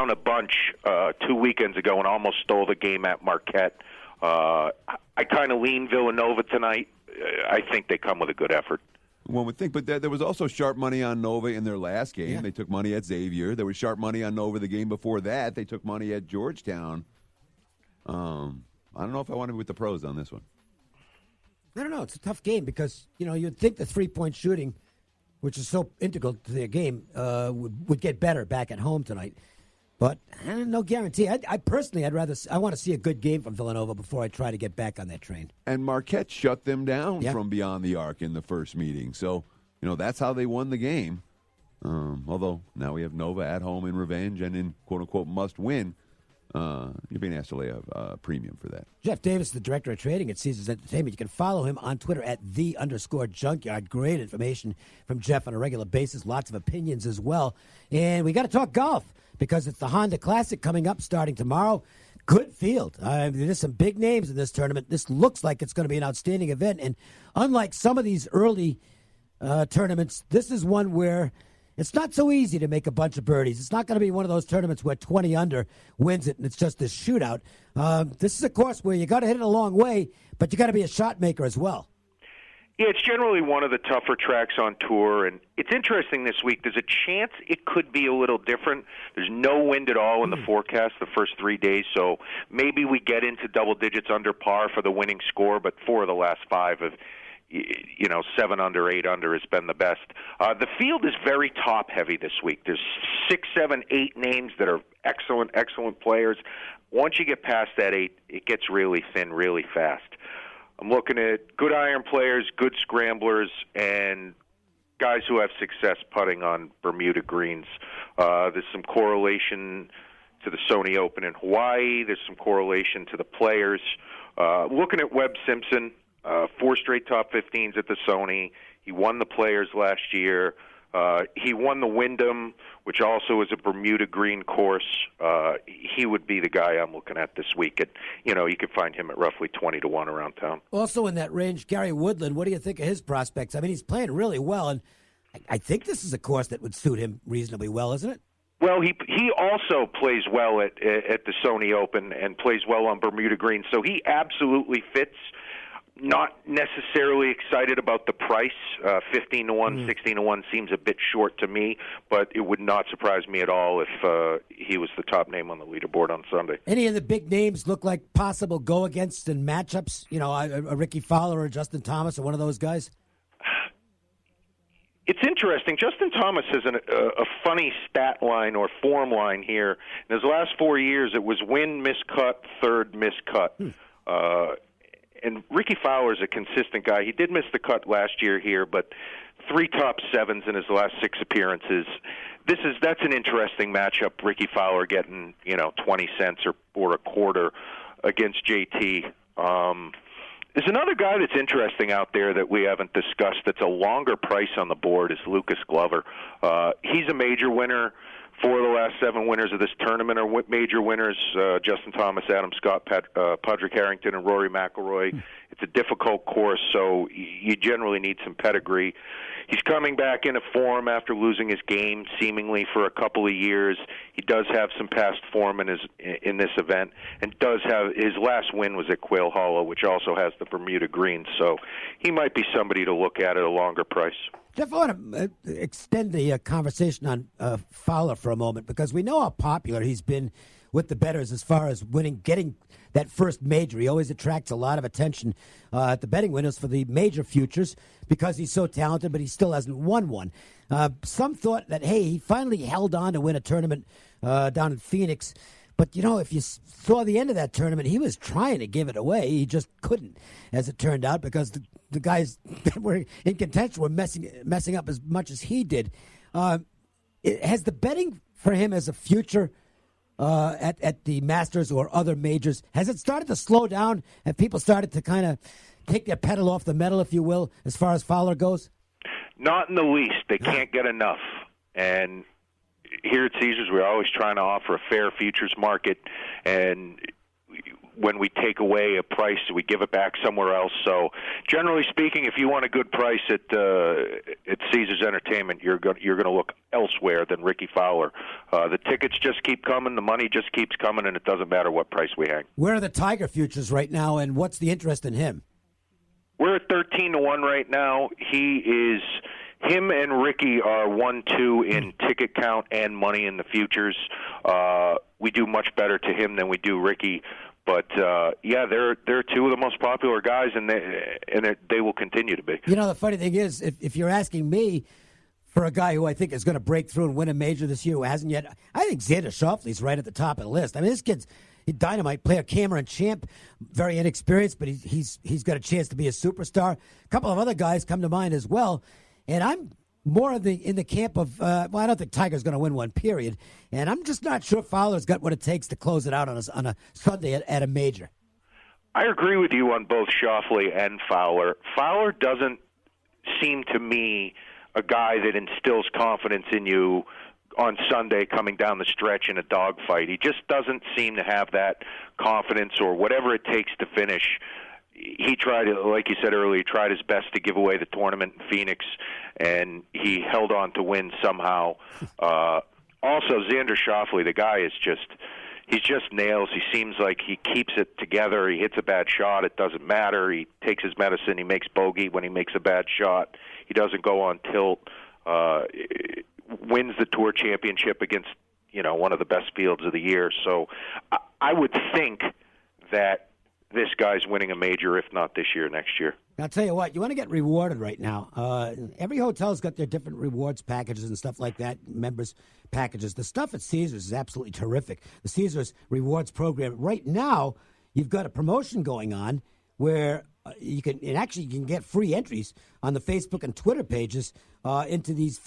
down a bunch 2 weekends ago and almost stole the game at Marquette. I kind of lean Villanova tonight. I think they come with a good effort. One would think, but there was also sharp money on Nova in their last game. Yeah. They took money at Xavier. There was sharp money on Nova the game before that. They took money at Georgetown. I don't know if I want to be with the pros on this one. I don't know. It's a tough game because, you'd think the three-point shooting, which is so integral to their game, would get better back at home tonight. But no guarantee. I personally, I want to see a good game from Villanova before I try to get back on that train. And Marquette shut them down from beyond the arc in the first meeting. So, that's how they won the game. Although now we have Nova at home in revenge and in quote-unquote must win. You're being asked to lay a premium for that. Jeff Davis, the director of trading at Caesars Entertainment. You can follow him on Twitter at @the_junkyard. Great information from Jeff on a regular basis. Lots of opinions as well. And we got to talk golf because it's the Honda Classic coming up starting tomorrow. Good field. There's some big names in this tournament. This looks like it's going to be an outstanding event. And unlike some of these early tournaments, this is one where it's not so easy to make a bunch of birdies. It's not going to be one of those tournaments where 20 under wins it and it's just this shootout. This is a course where you got to hit it a long way, but you got to be a shot maker as well. Yeah, it's generally one of the tougher tracks on tour, and it's interesting this week. There's a chance it could be a little different. There's no wind at all in the forecast the first 3 days, so maybe we get into double digits under par for the winning score, but 4 of the last 5 have 7 under, 8 under has been the best. The field is very top-heavy this week. There's 6, 7, 8 names that are excellent players. Once you get past that 8, it gets really thin really fast. I'm looking at good iron players, good scramblers, and guys who have success putting on Bermuda greens. There's some correlation to the Sony Open in Hawaii. There's some correlation to the players. Looking at Webb Simpson, 4 straight top 15s at the Sony. He won the Players last year. He won the Wyndham, which also is a Bermuda green course. He would be the guy I'm looking at this week. You could find him at roughly 20-1 around town. Also in that range, Gary Woodland. What do you think of his prospects? I mean, he's playing really well, and I think this is a course that would suit him reasonably well, isn't it? Well, he also plays well at the Sony Open and plays well on Bermuda green, so he absolutely fits. Not necessarily excited about the price. 15-1, 16-1 seems a bit short to me, but it would not surprise me at all if he was the top name on the leaderboard on Sunday. Any of the big names look like possible go-against in matchups? A Ricky Fowler or Justin Thomas or one of those guys? It's interesting. Justin Thomas has a funny stat line or form line here. In his last 4 years, it was win, miscut, third, miscut. And Ricky Fowler's a consistent guy. He did miss the cut last year here, but 3 top 7s in his last 6 appearances. That's an interesting matchup. Ricky Fowler getting 20 cents or a quarter against JT. There's another guy that's interesting out there that we haven't discussed. That's a longer price on the board is Lucas Glover. He's a major winner. 4 of the last 7 winners of this tournament are major winners, Justin Thomas, Adam Scott, Padraig Harrington, and Rory McIlroy. It's a difficult course, so you generally need some pedigree. He's coming back into form after losing his game seemingly for a couple of years. He does have some past form in this event, and does have his last win was at Quail Hollow, which also has the Bermuda Greens, so he might be somebody to look at a longer price. Jeff, I want to extend the conversation on Fowler for a moment because we know how popular he's been with the bettors as far as getting that first major. He always attracts a lot of attention at the betting windows for the major futures because he's so talented, but he still hasn't won one. Some thought that, hey, he finally held on to win a tournament down in Phoenix. But, if you saw the end of that tournament, he was trying to give it away. He just couldn't, as it turned out, because the guys that were in contention were messing up as much as he did. Has the betting for him as a future at the Masters or other majors, has it started to slow down? Have people started to kind of take their pedal off the metal, if you will, as far as Fowler goes? Not in the least. They can't get enough. And here at Caesars, we're always trying to offer a fair futures market, and when we take away a price, we give it back somewhere else. So, generally speaking, if you want a good price at Caesars Entertainment, you're going to look elsewhere than Ricky Fowler. The tickets just keep coming, the money just keeps coming, and it doesn't matter what price we hang. Where are the Tiger futures right now, and what's the interest in him? We're at 13-1 right now. Him and Ricky are 1-2 in ticket count and money in the futures. We do much better to him than we do Ricky, but they're two of the most popular guys, and they will continue to be. You know, the funny thing is, if you're asking me for a guy who I think is going to break through and win a major this year who hasn't yet, I think Xander Schauffele's right at the top of the list. I mean, this kid's dynamite player, Cameron Champ, very inexperienced, but he's got a chance to be a superstar. A couple of other guys come to mind as well. And I'm more in the camp of, I don't think Tiger's going to win one, period. And I'm just not sure Fowler's got what it takes to close it out on a Sunday at a major. I agree with you on both Schauffele and Fowler. Fowler doesn't seem to me a guy that instills confidence in you on Sunday coming down the stretch in a dogfight. He just doesn't seem to have that confidence or whatever it takes to finish. He tried, like you said earlier, he tried his best to give away the tournament in Phoenix, and he held on to win somehow. Also, Xander Schauffele, the guy he's just nails. He seems like he keeps it together. He hits a bad shot, it doesn't matter. He takes his medicine. He makes bogey when he makes a bad shot. He doesn't go on tilt. Wins the Tour Championship against one of the best fields of the year. So I would think that this guy's winning a major, if not this year, next year. I'll tell you what, you want to get rewarded right now. Every hotel's got their different rewards packages and stuff like that, members packages. The stuff at Caesars is absolutely terrific. The Caesars rewards program, right now, you've got a promotion going on where you can get free entries on the Facebook and Twitter pages into these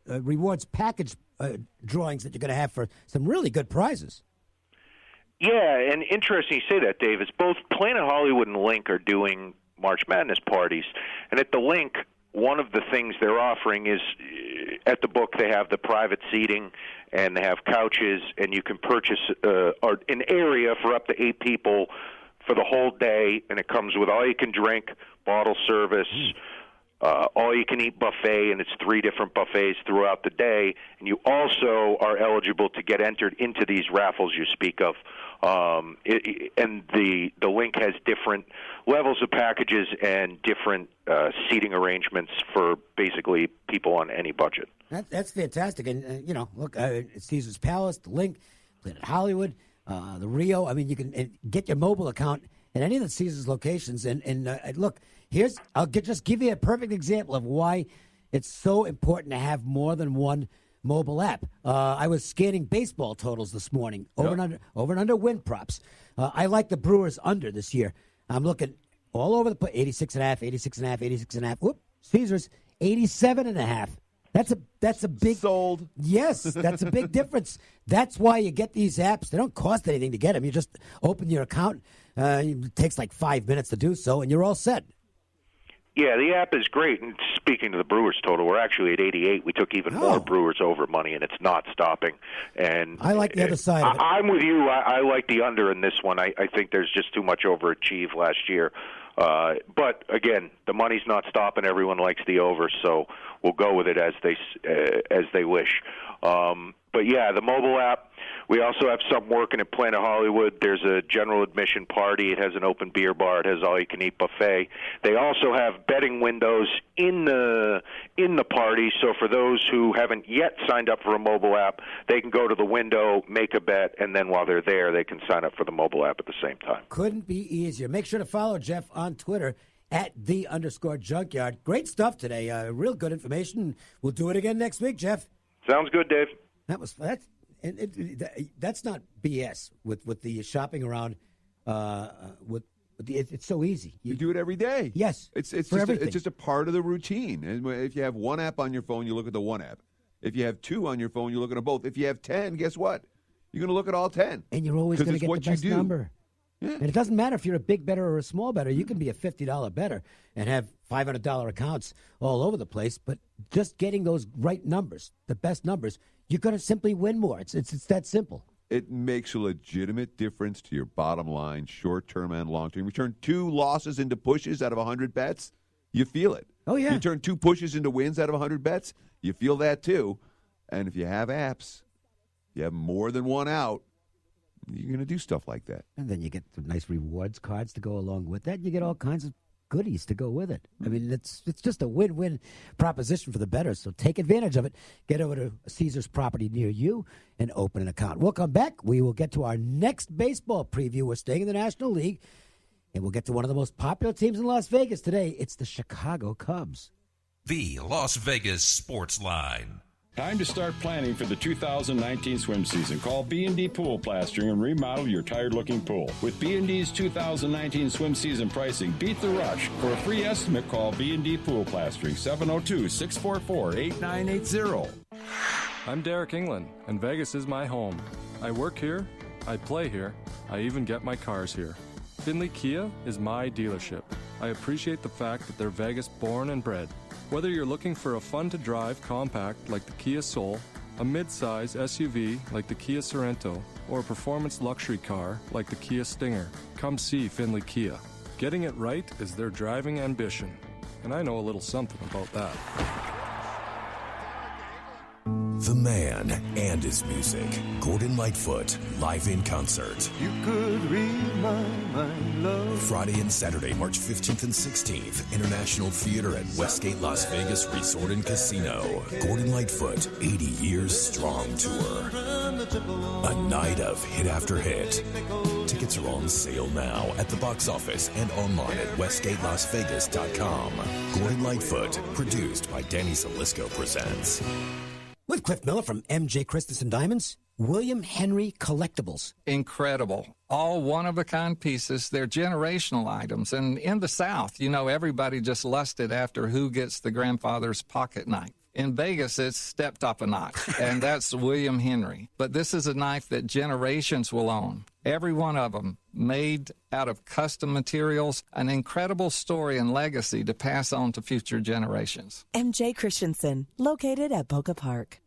rewards package drawings that you're going to have for some really good prizes. Yeah, and interesting you say that, Davis. Both Planet Hollywood and Link are doing March Madness parties. And at the Link, one of the things they're offering is at the book they have the private seating and they have couches, and you can purchase an area for up to 8 people for the whole day, and it comes with all-you-can-drink, bottle service, all-you-can-eat buffet, and it's 3 different buffets throughout the day. And you also are eligible to get entered into these raffles you speak of. And the Link has different levels of packages and different seating arrangements for basically people on any budget. That's fantastic. And, look, Caesar's Palace, the Link, Planet Hollywood, the Rio. I mean, you can get your mobile account at any of the Caesars locations. And look, I'll just give you a perfect example of why it's so important to have more than one mobile app. I was scanning baseball totals this morning, over and under win props. I like the Brewers under this year. I'm looking all over the place, 86.5, 86.5, 86.5. Whoop, Caesars, 87.5. That's a big sold. Yes, that's a big difference. That's why you get these apps. They don't cost anything to get them. You just open your account. It takes like 5 minutes to do so, and you're all set. Yeah, the app is great. And speaking to the Brewers total, we're actually at 88. We took even more Brewers over money, and it's not stopping. And I like the other side of it. I'm with you. I like the under in this one. I think there's just too much overachieved last year. But again, the money's not stopping. Everyone likes the over, so we'll go with it as they wish. But yeah, the mobile app. We also have some working at Planet Hollywood. There's a general admission party. It has an open beer bar. It has all-you-can-eat buffet. They also have betting windows in the party. So for those who haven't yet signed up for a mobile app, they can go to the window, make a bet, and then while they're there, they can sign up for the mobile app at the same time. Couldn't be easier. Make sure to follow Jeff on Twitter at @the_junkyard. Great stuff today. Real good information. We'll do it again next week, Jeff. Sounds good, Dave. That's not BS with the shopping around. It's so easy. You do it every day. Yes, it's just a part of the routine. And if you have one app on your phone, you look at the one app. If you have 2 on your phone, you look at them both. If you have 10, guess what? You're going to look at all 10. And you're always going to get the best number. Yeah. And it doesn't matter if you're a big bettor or a small bettor. You can be a $50 bettor and have $500 accounts all over the place. But just getting those right numbers, the best numbers, you're going to simply win more. It's that simple. it makes a legitimate difference to your bottom line, short-term and long-term. You turn 2 losses into pushes out of 100 bets, you feel it. Oh, yeah. You turn 2 pushes into wins out of 100 bets, you feel that too. And if you have apps, you have more than one out, you're going to do stuff like that. And then you get the nice rewards cards to go along with that. You get all kinds of goodies to go with it. I mean, it's just a win-win proposition for the bettors. So take advantage of it. Get over to a Caesars property near you and open an account. We'll come back. We will get to our next baseball preview. We're staying in the National League, and we'll get to one of the most popular teams in Las Vegas today. It's the Chicago Cubs. The Las Vegas Sportsline. Time to start planning for the 2019 swim season. Call B&D Pool Plastering and remodel your tired-looking pool. With B&D's 2019 swim season pricing, beat the rush. For a free estimate, call B&D Pool Plastering, 702-644-8980. I'm Derek England, and Vegas is my home. I work here, I play here, I even get my cars here. Findlay Kia is my dealership. I appreciate the fact that they're Vegas born and bred. Whether you're looking for a fun-to-drive compact like the Kia Soul, a mid-size SUV like the Kia Sorento, or a performance luxury car like the Kia Stinger, come see Findlay Kia. Getting it right is their driving ambition, and I know a little something about that. The man and his music. Gordon Lightfoot, live in concert. You could read my mind, love. Friday and Saturday, March 15th and 16th, International Theater at Westgate Las Vegas Resort and Casino. Gordon Lightfoot, 80 Years Strong Tour. A night of hit after hit. Tickets are on sale now at the box office and online at westgatelasvegas.com. Gordon Lightfoot, produced by Danny Zalisco Presents. With Cliff Miller from MJ Christensen Diamonds, William Henry Collectibles. Incredible. All one-of-a-kind pieces. They're generational items. And in the South, you know, everybody just lusted after who gets the grandfather's pocket knife. In Vegas, it's stepped up a notch, and that's William Henry. But this is a knife that generations will own. Every one of them made out of custom materials, an incredible story and legacy to pass on to future generations. MJ Christensen, located at Boca Park.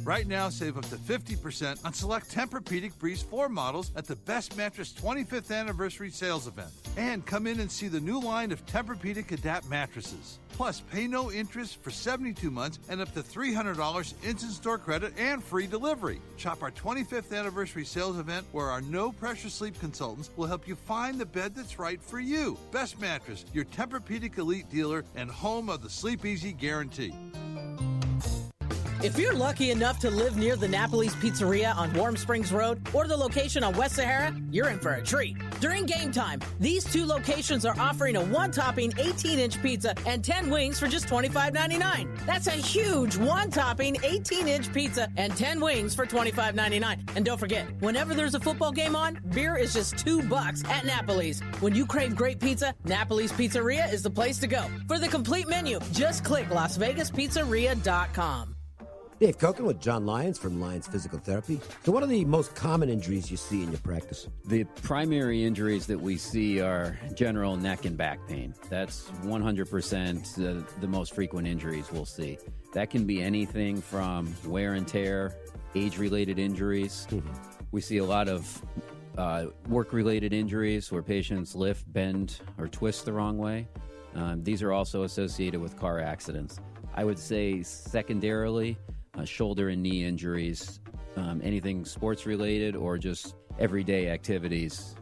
Right now, save up to 50% on select Tempur-Pedic Breeze 4 models at the Best Mattress 25th Anniversary Sales Event. And come in and see the new line of Tempur-Pedic Adapt mattresses. Plus, pay no interest for 72 months and up to $300 instant store credit and free delivery. Shop our 25th Anniversary Sales Event where our no-pressure sleep consultants will help you find the bed that's right for you. Best Mattress, your Tempur-Pedic Elite dealer and home of the Sleep Easy Guarantee. If you're lucky enough to live near the Napoli's Pizzeria on Warm Springs Road or the location on West Sahara, you're in for a treat. During game time, these 2 locations are offering a 1-topping 18-inch pizza and 10 wings for just $25.99. That's a huge 1-topping 18-inch pizza and 10 wings for $25.99. And don't forget, whenever there's a football game on, beer is just $2 at Napoli's. When you crave great pizza, Napoli's Pizzeria is the place to go. For the complete menu, just click LasVegasPizzeria.com. Dave Koken with John Lyons from Lyons Physical Therapy. So what are the most common injuries you see in your practice? The primary injuries that we see are general neck and back pain. That's 100% the most frequent injuries we'll see. That can be anything from wear and tear, age-related injuries. Mm-hmm. We see a lot of work-related injuries where patients lift, bend, or twist the wrong way. These are also associated with car accidents. I would say secondarily, shoulder and knee injuries, anything sports related or just everyday activities.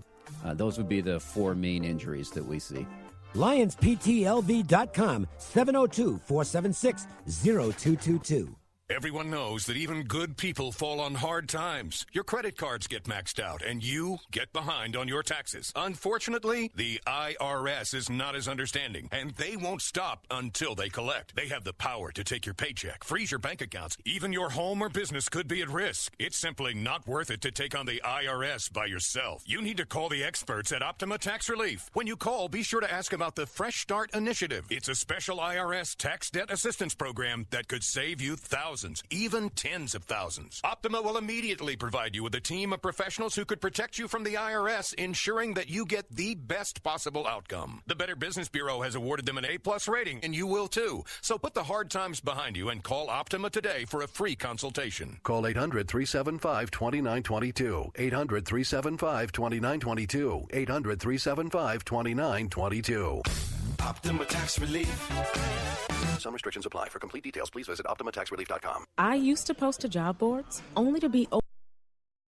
Those would be the 4 main injuries that we see. LionsPTLV.com, 702-476-0222. Everyone knows that even good people fall on hard times. Your credit cards get maxed out, and you get behind on your taxes. Unfortunately, the IRS is not as understanding, and they won't stop until they collect. They have the power to take your paycheck, freeze your bank accounts. Even your home or business could be at risk. It's simply not worth it to take on the IRS by yourself. You need to call the experts at Optima Tax Relief. When you call, be sure to ask about the Fresh Start Initiative. It's a special IRS tax debt assistance program that could save you thousands thousands, even tens of thousands. Optima will immediately provide you with a team of professionals who could protect you from the IRS, ensuring that you get the best possible outcome. The Better Business Bureau has awarded them an A+ rating, and you will too. So put the hard times behind you and call Optima today for a free consultation. Call 800-375-2922. 800-375-2922. 800-375-2922. Optima Tax Relief. Some restrictions apply. For complete details, please visit OptimaTaxRelief.com. I used to post to job boards only to be